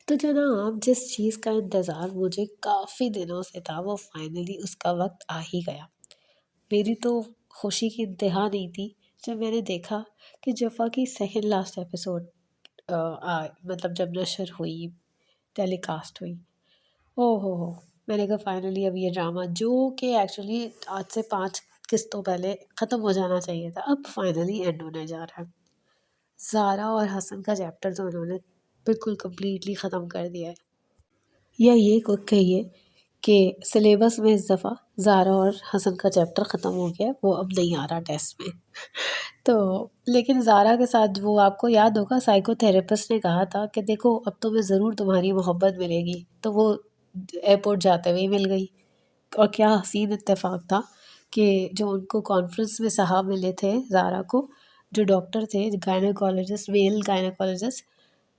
तो जनाब जिस चीज़ का इंतज़ार मुझे काफ़ी दिनों से था वो फाइनली उसका वक्त आ ही गया। मेरी तो खुशी की इंतहा नहीं थी जब मैंने देखा कि जफ़ा की सेकंड लास्ट एपिसोड मतलब जब नशर हुई, टेलीकास्ट हुई। ओह हो! मैंने कहा फाइनली अब ये ड्रामा जो कि एक्चुअली आज से 5 किस्तों पहले ख़त्म हो जाना चाहिए था, अब फाइनली एंड होने जा रहा है। ज़ारा और हसन का चैप्टर तो उन्होंने बिल्कुल कंप्लीटली ख़त्म कर दिया है। या ये को कहिए कि सिलेबस में इस दफ़ा ज़ारा और हसन का चैप्टर ख़त्म हो गया है, वो अब नहीं आ रहा टेस्ट में। तो लेकिन ज़ारा के साथ वो आपको याद होगा साइकोथेरेपिस्ट ने कहा था कि देखो अब तुम्हें ज़रूर तुम्हारी मोहब्बत मिलेगी, तो वो एयरपोर्ट जाते हुए ही मिल गई। और क्या हसीन इत्तेफाक था कि जो उनको कॉन्फ्रेंस में साहब मिले थे ज़ारा को, जो डॉक्टर थे गायनेकोलॉजिस्ट, मेल गायनेकोलॉजिस्ट,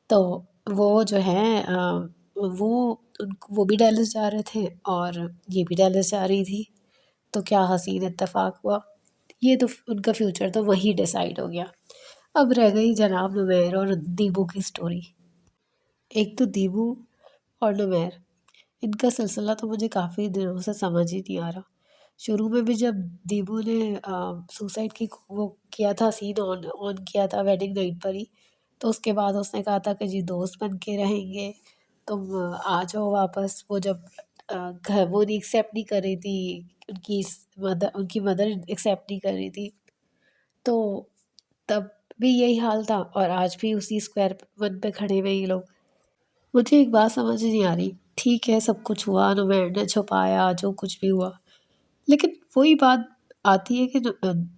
तो वो जो है वो वो भी डेल्स जा रहे थे और ये भी डेल्स जा रही थी। तो क्या हसीन इत्तेफाक हुआ। ये तो उनका फ्यूचर तो वहीं डिसाइड हो गया। अब रह गई जनाब नुमैर और दीबू की स्टोरी। एक तो दीबू और नुमैर, इनका सिलसिला तो मुझे काफ़ी दिनों से समझ ही नहीं आ रहा। शुरू में भी जब दीबू ने सुसाइड की वो किया था, सीन ऑन ऑन किया था वेडिंग नाइट पर ही, तो उसके बाद उसने कहा था कि जी दोस्त बन के रहेंगे, तुम आ जाओ वापस। वो जब घर वो नहीं एक्सेप्ट नहीं कर रही थी, उनकी मदर एक्सेप्ट नहीं कर रही थी, तो तब भी यही हाल था और आज भी उसी स्क्वायर वन पे खड़े हुए ये लोग। मुझे एक बात समझ नहीं आ रही, ठीक है सब कुछ हुआ, नुमैर ने छुपाया जो कुछ भी हुआ, लेकिन वही बात आती है कि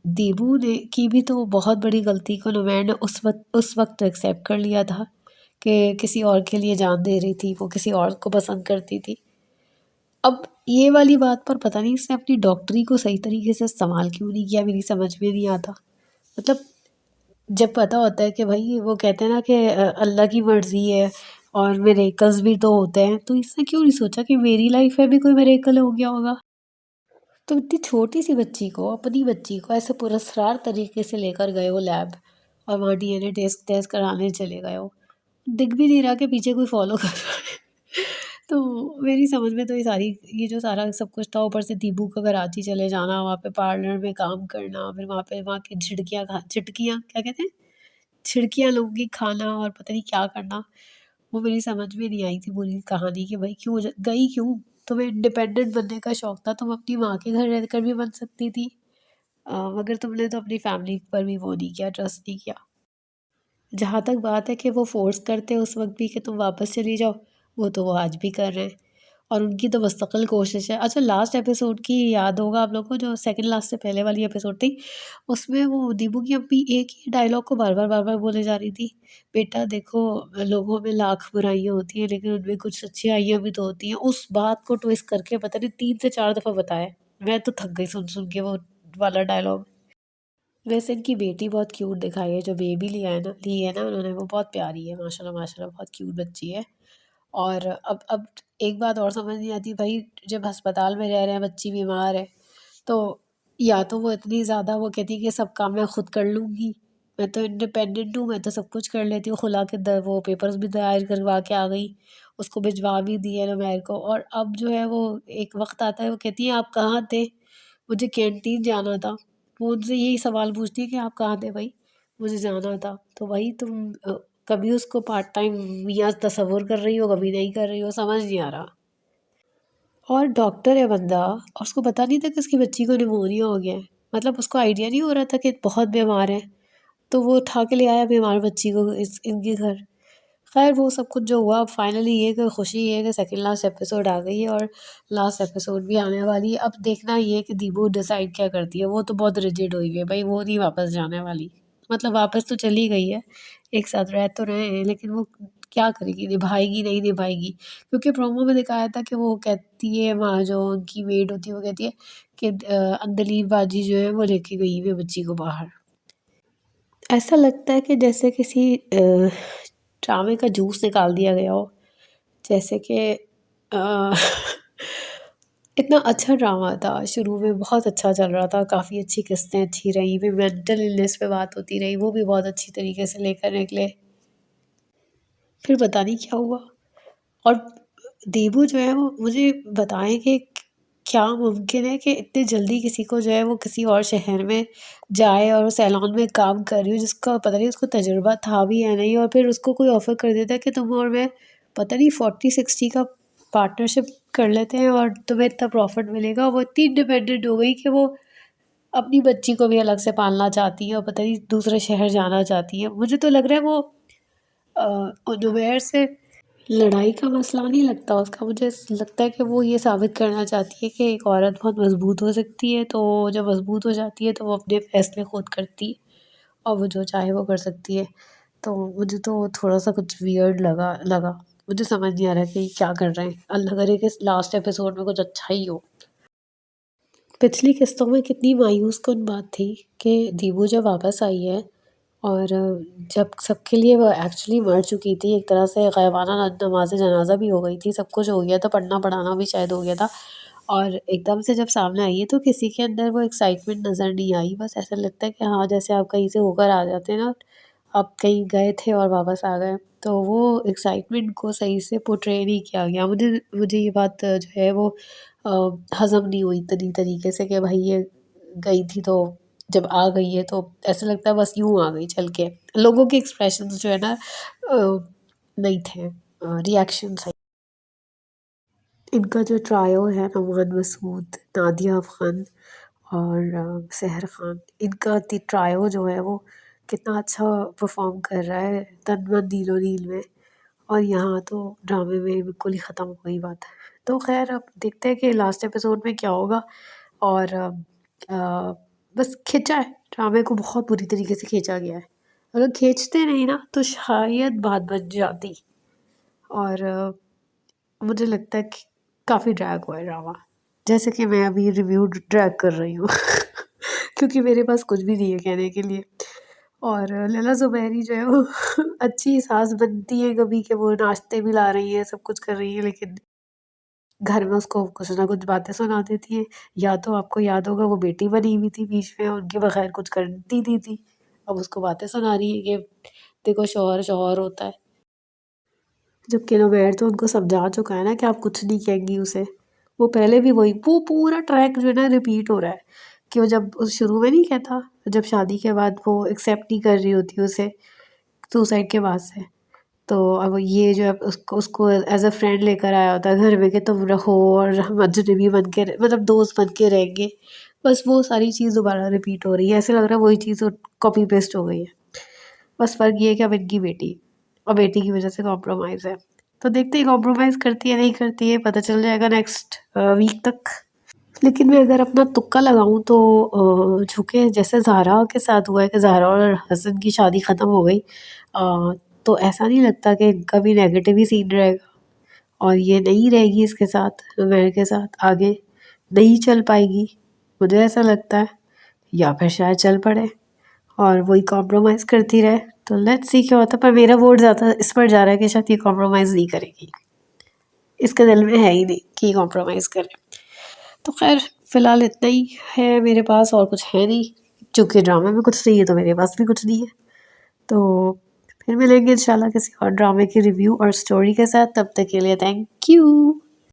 दीबू ने की भी तो बहुत बड़ी गलती को नुमैर ने उस वक्त तो एक्सेप्ट कर लिया था कि किसी और के लिए जान दे रही थी, वो किसी और को पसंद करती थी। अब ये वाली बात पर पता नहीं इसने अपनी डॉक्टरी को सही तरीके से इस्तेमाल क्यों नहीं किया, मेरी समझ में नहीं आता। मतलब जब पता होता है कि भाई वो कहते हैं ना कि अल्लाह की मर्ज़ी है और मिरेकल्स भी तो होते हैं, तो इसने क्यों नहीं सोचा कि मेरी लाइफ में भी कोई मिरेकल हो गया होगा। तो इतनी छोटी सी बच्ची को, अपनी बच्ची को ऐसे पुरस्कार तरीके से लेकर गए हो लैब और वहाँ डीएनए टेस्ट टेस्ट कराने चले गए हो, दिख भी नहीं रहा कि पीछे कोई फॉलो कर रहा है। तो मेरी समझ में तो ये जो सारा सब कुछ था, ऊपर से दीबू का कराची चले जाना, वहाँ पे पार्लर में काम करना, फिर वहाँ की झिटकियाँ क्या कहते हैं, छिड़कियाँ लोगों की खाना और पता नहीं क्या करना, वो मेरी समझ में नहीं आई थी पूरी कहानी कि भाई गई क्यों। तुम्हें इंडिपेंडेंट बनने का शौक था, तुम अपनी माँ के घर रहकर भी बन सकती थी, मगर तुमने तो अपनी फैमिली पर भी वो नहीं किया, ट्रस्ट नहीं किया। जहाँ तक बात है कि वो फ़ोर्स करते हैं उस वक़्त भी कि तुम वापस चली जाओ, वो तो वो आज भी कर रहे हैं और उनकी तो मुस्तक़िल कोशिश है। अच्छा, लास्ट एपिसोड की याद होगा आप लोगों को, जो सेकंड लास्ट से पहले वाली एपिसोड थी, उसमें वो दीपू की अम्मी एक ही डायलॉग को बार-बार बोले जा रही थी, बेटा देखो लोगों में लाख बुराइयाँ होती हैं लेकिन उनमें कुछ अच्छाइयाँ भी तो होती हैं। उस बात को ट्विस्ट करके पता नहीं 3 से 4 दफ़ा बताया। मैं तो थक गई सुन-सुन के वो वाला डायलॉग। वैसे इनकी बेटी बहुत क्यूट दिखाई है, जो बेबी ली है ना उन्होंने, वो बहुत प्यारी है, माशाल्लाह माशाल्लाह बहुत क्यूट बच्ची है। और अब एक बात और समझ नहीं आती भाई, जब अस्पताल में रह रहे हैं, बच्ची बीमार है, तो या तो वो इतनी ज़्यादा वो कहती है कि सब काम मैं खुद कर लूँगी, मैं तो इंडिपेंडेंट हूँ, मैं तो सब कुछ कर लेती हूँ, खुला के वो पेपर्स भी दायर करवा के आ गई, उसको भिजवा भी दिए नुमैर को। और अब जो है वो एक वक्त आता है, वो कहती है आप कहाँ थे, मुझे कैंटीन जाना था। वो उनसे यही सवाल पूछती है कि आप कहाँ थे भाई, मुझे जाना था। तो भाई तुम कभी उसको पार्ट टाइम या तस्वुर कर रही हो, कभी नहीं कर रही हो, समझ नहीं आ रहा। और डॉक्टर है बंदा और उसको पता नहीं था कि उसकी बच्ची को निमोनिया हो गया है, मतलब उसको आइडिया नहीं हो रहा था कि बहुत बीमार है, तो वो उठा के ले आया बीमार बच्ची को इनके घर। खैर वो सब कुछ जो हुआ, अब फाइनली ये कि खुशी ये है कि सेकंड लास्ट एपिसोड आ गई है और लास्ट एपिसोड भी आने वाली है। अब देखना ये है कि दीबू डिसाइड क्या करती है। वो तो बहुत रिजिड हुई है भाई, वो नहीं वापस जाने वाली, मतलब वापस तो चली गई है, एक साथ रह तो रहे हैं, लेकिन वो क्या करेगी, निभाएगी नहीं निभाएगी। क्योंकि प्रोमो में दिखाया था कि वो कहती है, वहाँ जो उनकी मेड होती है वो कहती है कि अंदलीब बाजी जो है वो लेके गई हुई है बच्ची को बाहर। ऐसा लगता है कि जैसे किसी ड्रामे का जूस निकाल दिया गया हो, जैसे कि अ, इतना अच्छा ड्रामा था, शुरू में बहुत अच्छा चल रहा था, काफ़ी अच्छी किस्तें अच्छी रही, फिर मेंटल इलनेस पे बात होती रही, वो भी बहुत अच्छी तरीके से लेकर निकले। फिर पता नहीं क्या हुआ, और देबू जो है वो मुझे बताएँ कि क्या मुमकिन है कि इतने जल्दी किसी को जो है वो किसी और शहर में जाए और सैलून में काम कर रही हो, जिसका पता नहीं उसको तजुर्बा था भी या नहीं, और फिर उसको कोई ऑफ़र कर देता है कि तुम और मैं पता नहीं 40-60 का पार्टनरशिप कर लेते हैं और तुम्हें इतना प्रॉफ़िट मिलेगा। वो इतनी इंडिपेंडेंट हो गई कि वो अपनी बच्ची को भी अलग से पालना चाहती है और पता नहीं दूसरे शहर जाना चाहती है। मुझे तो लग रहा है वो नुबैर से लड़ाई का मसला नहीं लगता उसका, मुझे लगता है कि वो ये साबित करना चाहती है कि एक औरत बहुत मज़बूत हो सकती है, तो जब मज़बूत हो जाती है तो वो अपने फ़ैसले खुद करती है और वो जो चाहे वो कर सकती है। तो मुझे तो थोड़ा-सा कुछ वियर्ड लगा लगा। मुझे समझ नहीं आ रहा कि क्या कर रहे हैं। अल्लाह करे कि लास्ट एपिसोड में कुछ अच्छा ही हो। पिछली किस्तों में कितनी मायूस-कुन बात थी कि दीपू जब वापस आई है और जब सबके लिए वो एक्चुअली मर चुकी थी, एक तरह से ग़ायबाना नमाज़ जनाज़ा भी हो गई थी, सब कुछ हो गया था, पढ़ना-पढ़ाना भी शायद हो गया था, और एकदम से जब सामने आई है तो किसी के अंदर वो एक्साइटमेंट नज़र नहीं आई। बस ऐसा लगता है कि हाँ, जैसे आप कहीं से होकर आ जाते हैं ना, आप कहीं गए थे और वापस आ गए, तो वो एक्साइटमेंट को सही से पोर्ट्रे नहीं किया गया। मुझे मुझे ये बात जो है वो अ, हज़म नहीं हुई इतनी तरीके से कि भाई ये गई थी तो जब आ गई है तो ऐसा लगता है बस यूँ आ गई चल के। लोगों के एक्सप्रेशंस जो है ना नहीं थे, रिएक्शन सही। इनका जो ट्रायो है नवान मसूद, नादिया अफ़गान और सहर खान, इनका ट्रायो जो है वो कितना अच्छा परफॉर्म कर रहा है तन मन दीनो नील में, और यहाँ तो ड्रामे में बिल्कुल ही ख़त्म हो गई बात। तो खैर अब देखते हैं कि लास्ट एपिसोड में क्या होगा। और बस खिंचा है, ड्रामे को बहुत बुरी तरीके से खींचा गया है। अगर खींचते नहीं ना तो शायद बात बच जाती। और मुझे लगता है कि काफ़ी ड्रैग हुआ है ड्रामा, जैसे कि मैं अभी रिव्यू ड्रैग कर रही हूँ क्योंकि मेरे पास कुछ भी नहीं है कहने के लिए। और लैला ज़ुबैरी जो है वो अच्छी सास बनती है कभी कि वो नाश्ते भी ला रही है, सब कुछ कर रही है, लेकिन घर में उसको कुछ ना कुछ बातें सुना देती है। या तो आपको याद होगा वो बेटी बनी हुई थी बीच में, उनके बगैर कुछ करती नहीं थी। अब उसको बातें सुना रही है कि देखो शौहर शौहर होता है। जबकि नोबेर तो उनको समझा चुका है ना कि आप कुछ नहीं कहेंगी उसे। वो पहले भी वही वो पूरा ट्रैक जो है ना रिपीट हो रहा है कि वो जब उस शुरू में नहीं कहता, जब शादी के बाद वो एक्सेप्ट नहीं कर रही होती उसे सुसाइड के बाद से, तो अब ये जो है उसको उसको एज़ अ फ्रेंड लेकर आया होता है घर में कि तुम रहो और हम अजनबी बन के मतलब दोस्त बन के रहेंगे। बस वो सारी चीज़ दोबारा रिपीट हो रही है, ऐसे लग रहा है वही चीज़ कॉपी पेस्ट हो गई है। बस फ़र्क ये है कि अब इनकी बेटी और बेटी की वज़ह से कॉम्प्रोमाइज़ है। तो देखते हैं कॉम्प्रोमाइज़ करती है नहीं करती है, पता चल जाएगा नेक्स्ट वीक तक। लेकिन मैं अगर अपना तुक्का लगाऊँ तो चूँकि जैसे ज़ाहरा के साथ हुआ है कि ज़ाहरा और हसन की शादी ख़त्म हो गई, तो ऐसा नहीं लगता कि इनका भी नेगेटिव ही सीन रहेगा और ये नहीं रहेगी इसके साथ, ज़ुबैर के साथ आगे नहीं चल पाएगी। मुझे ऐसा लगता है, या फिर शायद चल पड़े और वही कॉम्प्रोमाइज़ करती रहे। तो लेट्स सी क्या होता है, पर मेरा वोट ज़्यादा इस पर जा रहा है कि शायद ये कॉम्प्रोमाइज़ नहीं करेगी। इसके दिल में है ही नहीं कि ये कॉम्प्रोमाइज़ करे। तो ख़ैर फ़िलहाल इतना ही है मेरे पास, और कुछ है नहीं। चूँकि ड्रामे में कुछ नहीं है तो मेरे पास भी कुछ नहीं है। तो फिर मिलेंगे इंशाल्लाह किसी और ड्रामे की रिव्यू और स्टोरी के साथ, तब तक के लिए थैंक यू।